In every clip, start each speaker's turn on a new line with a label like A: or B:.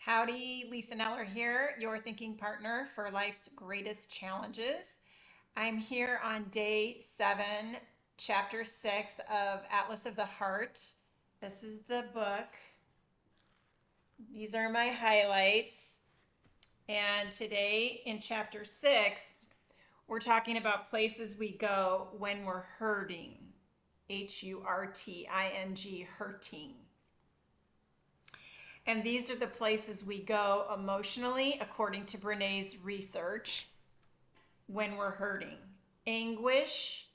A: Howdy, Lisa Neller here, your thinking partner for life's greatest challenges. I'm here on day 7, chapter 6 of Atlas of the Heart. This is the book. These are my highlights. And today in chapter 6, we're talking about places we go when we're hurting. Hurting, hurting. And these are the places we go emotionally, according to Brené's research, when we're hurting. Anguish,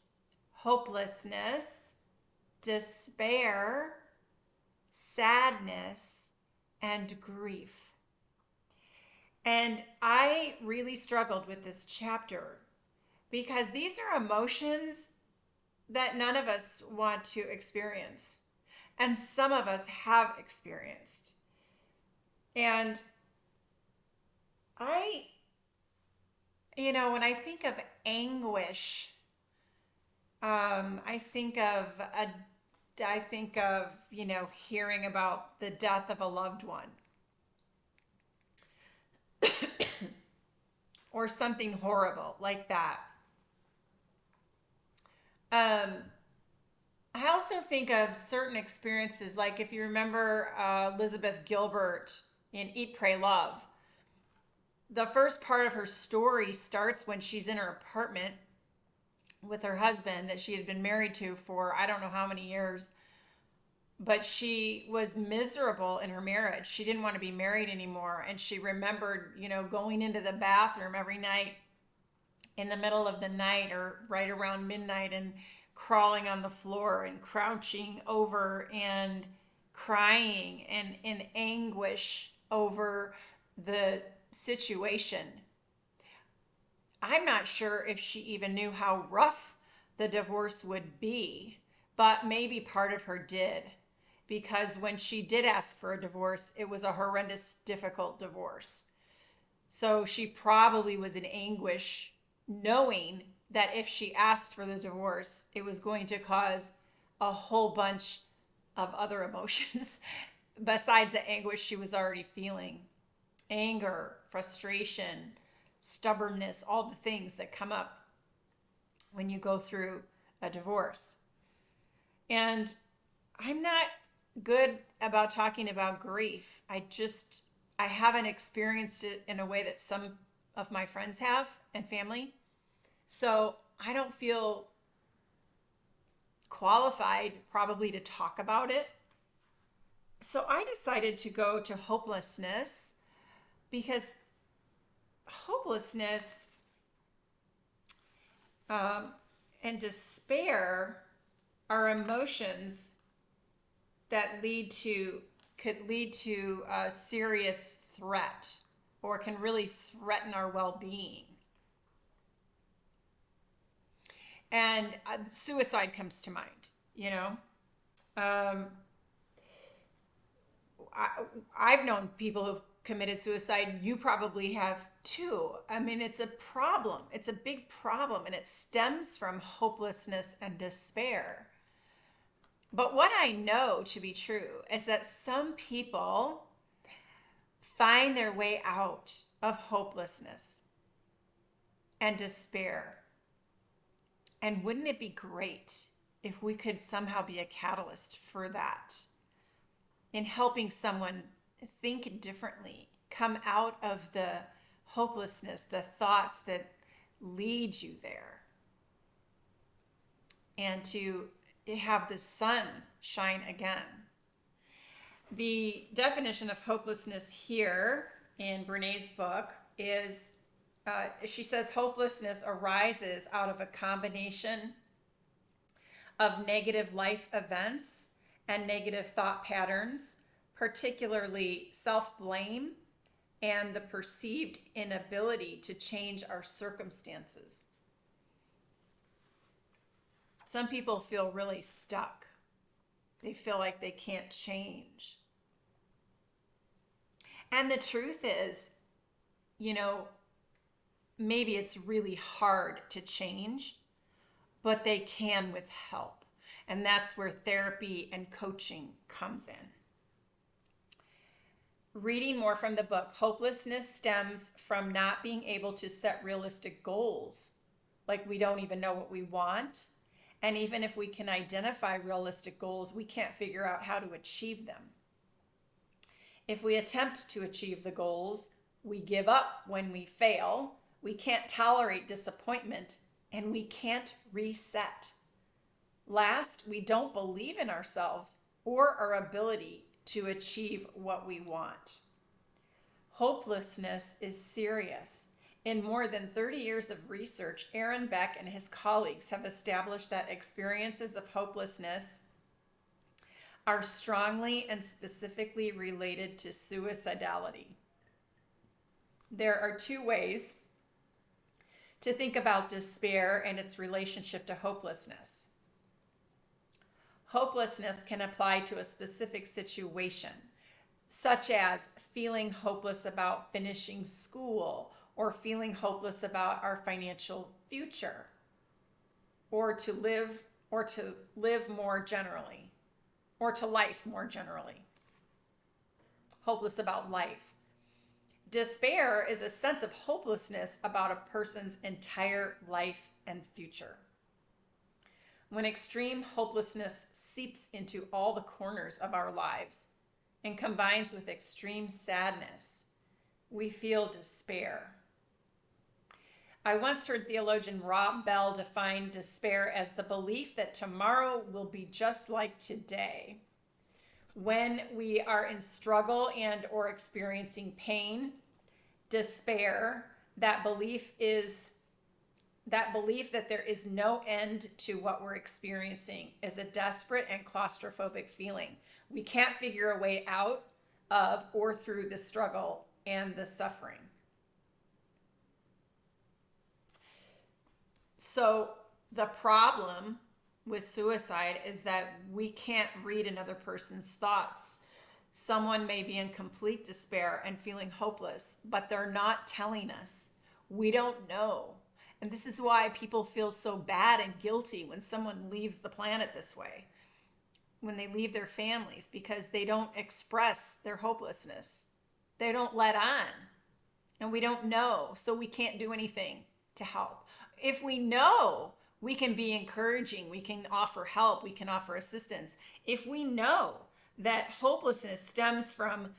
A: hopelessness, despair, sadness, and grief. And I really struggled with this chapter because these are emotions that none of us want to experience, and some of us have experienced. And when I think of anguish, I think of, hearing about the death of a loved one or something horrible like that. I also think of certain experiences, like if you remember Elizabeth Gilbert in Eat, Pray, Love. The first part of her story starts when she's in her apartment with her husband that she had been married to for I don't know how many years, but she was miserable in her marriage. She didn't want to be married anymore, and she remembered, going into the bathroom every night in the middle of the night or right around midnight and crawling on the floor and crouching over and crying and in anguish over the situation. I'm not sure if she even knew how rough the divorce would be, but maybe part of her did, because when she did ask for a divorce, it was a horrendous, difficult divorce. So she probably was in anguish, knowing that if she asked for the divorce, it was going to cause a whole bunch of other emotions besides the anguish she was already feeling. Anger, frustration, stubbornness, all the things that come up when you go through a divorce. And I'm not good about talking about grief. I haven't experienced it in a way that some of my friends have and family. So I don't feel qualified probably to talk about it. So I decided to go to hopelessness because hopelessness and despair are emotions that could lead to a serious threat or can really threaten our well-being. And suicide comes to mind, I've known people who've committed suicide. You probably have too. I mean, it's a problem. It's a big problem, and it stems from hopelessness and despair. But what I know to be true is that some people find their way out of hopelessness and despair. And wouldn't it be great if we could somehow be a catalyst for that, in helping someone think differently, come out of the hopelessness, the thoughts that lead you there, and to have the sun shine again. The definition of hopelessness here in Brené's book is, she says, hopelessness arises out of a combination of negative life events and negative thought patterns, particularly self-blame and the perceived inability to change our circumstances. Some people feel really stuck. They feel like they can't change. And the truth is, maybe it's really hard to change, but they can with help. And that's where therapy and coaching comes in. reading more from the book, hopelessness stems from not being able to set realistic goals. Like we don't even know what we want. And even if we can identify realistic goals, we can't figure out how to achieve them. If we attempt to achieve the goals, we give up when we fail, we can't tolerate disappointment, and we can't reset. Last, we don't believe in ourselves or our ability to achieve what we want. Hopelessness is serious. In more than 30 years of research, Aaron Beck and his colleagues have established that experiences of hopelessness are strongly and specifically related to suicidality. There are two ways to think about despair and its relationship to hopelessness. Hopelessness can apply to a specific situation, such as feeling hopeless about finishing school, or feeling hopeless about our financial future, or to live more generally, or to life more generally. Hopeless about life. Despair is a sense of hopelessness about a person's entire life and future. When extreme hopelessness seeps into all the corners of our lives and combines with extreme sadness, we feel despair. I once heard theologian Rob Bell define despair as the belief that tomorrow will be just like today. When we are in struggle and or experiencing pain, despair, that belief that there is no end to what we're experiencing is a desperate and claustrophobic feeling. We can't figure a way out of or through the struggle and the suffering. So the problem with suicide is that we can't read another person's thoughts. Someone may be in complete despair and feeling hopeless, but they're not telling us. We don't know. And this is why people feel so bad and guilty when someone leaves the planet this way, when they leave their families, because they don't express their hopelessness. They don't let on, and we don't know, so we can't do anything to help. If we know, we can be encouraging, we can offer help, we can offer assistance. If we know that hopelessness stems from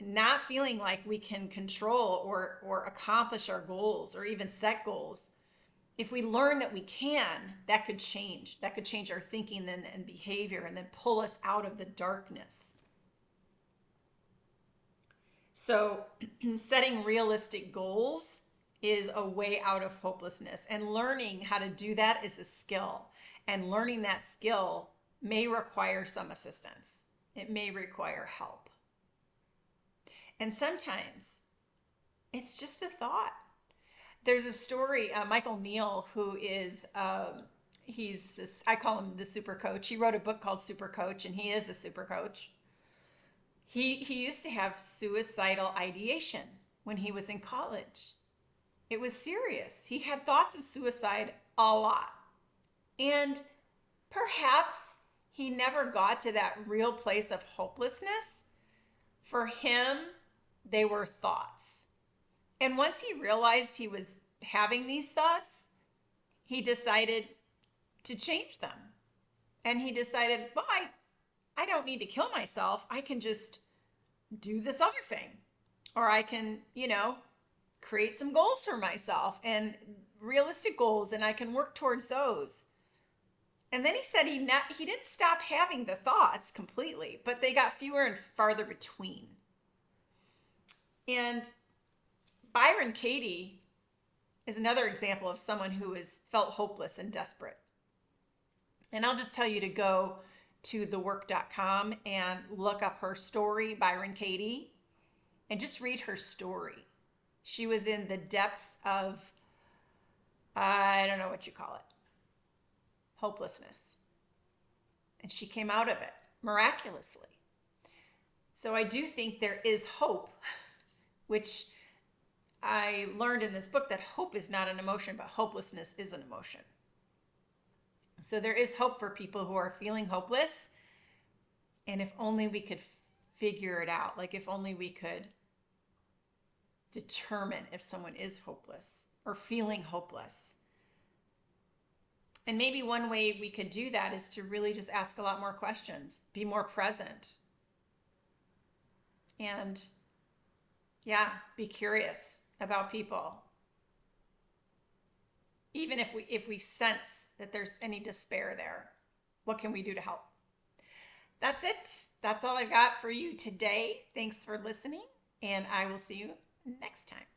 A: not feeling like we can control or accomplish our goals or even set goals, if we learn that we can, that could change our thinking and behavior, and then pull us out of the darkness. So setting realistic goals is a way out of hopelessness, and learning how to do that is a skill, and learning that skill may require some assistance. It may require help. And sometimes it's just a thought. There's a story, Michael Neal, who is, I call him the super coach. He wrote a book called Super Coach, and he is a super coach. He used to have suicidal ideation when he was in college. It was serious. He had thoughts of suicide a lot. And perhaps he never got to that real place of hopelessness. For him, they were thoughts. And once he realized he was having these thoughts, he decided to change them. And he decided, well, I don't need to kill myself. I can just do this other thing. Or I can, create some goals for myself, and realistic goals, and I can work towards those. And then he said he didn't stop having the thoughts completely, but they got fewer and farther between. And Byron Katie is another example of someone who has felt hopeless and desperate. And I'll just tell you to go to thework.com and look up her story, Byron Katie, and just read her story. She was in the depths of, I don't know what you call it, hopelessness. And she came out of it miraculously. So I do think there is hope, which I learned in this book, that hope is not an emotion, but hopelessness is an emotion. So there is hope for people who are feeling hopeless. And if only we could figure it out. Like if only we could determine if someone is hopeless or feeling hopeless. And maybe one way we could do that is to really just ask a lot more questions, be more present. And yeah, be curious about people. Even if we sense that there's any despair there, what can we do to help? That's it. That's all I've got for you today. Thanks for listening, and I will see you next time.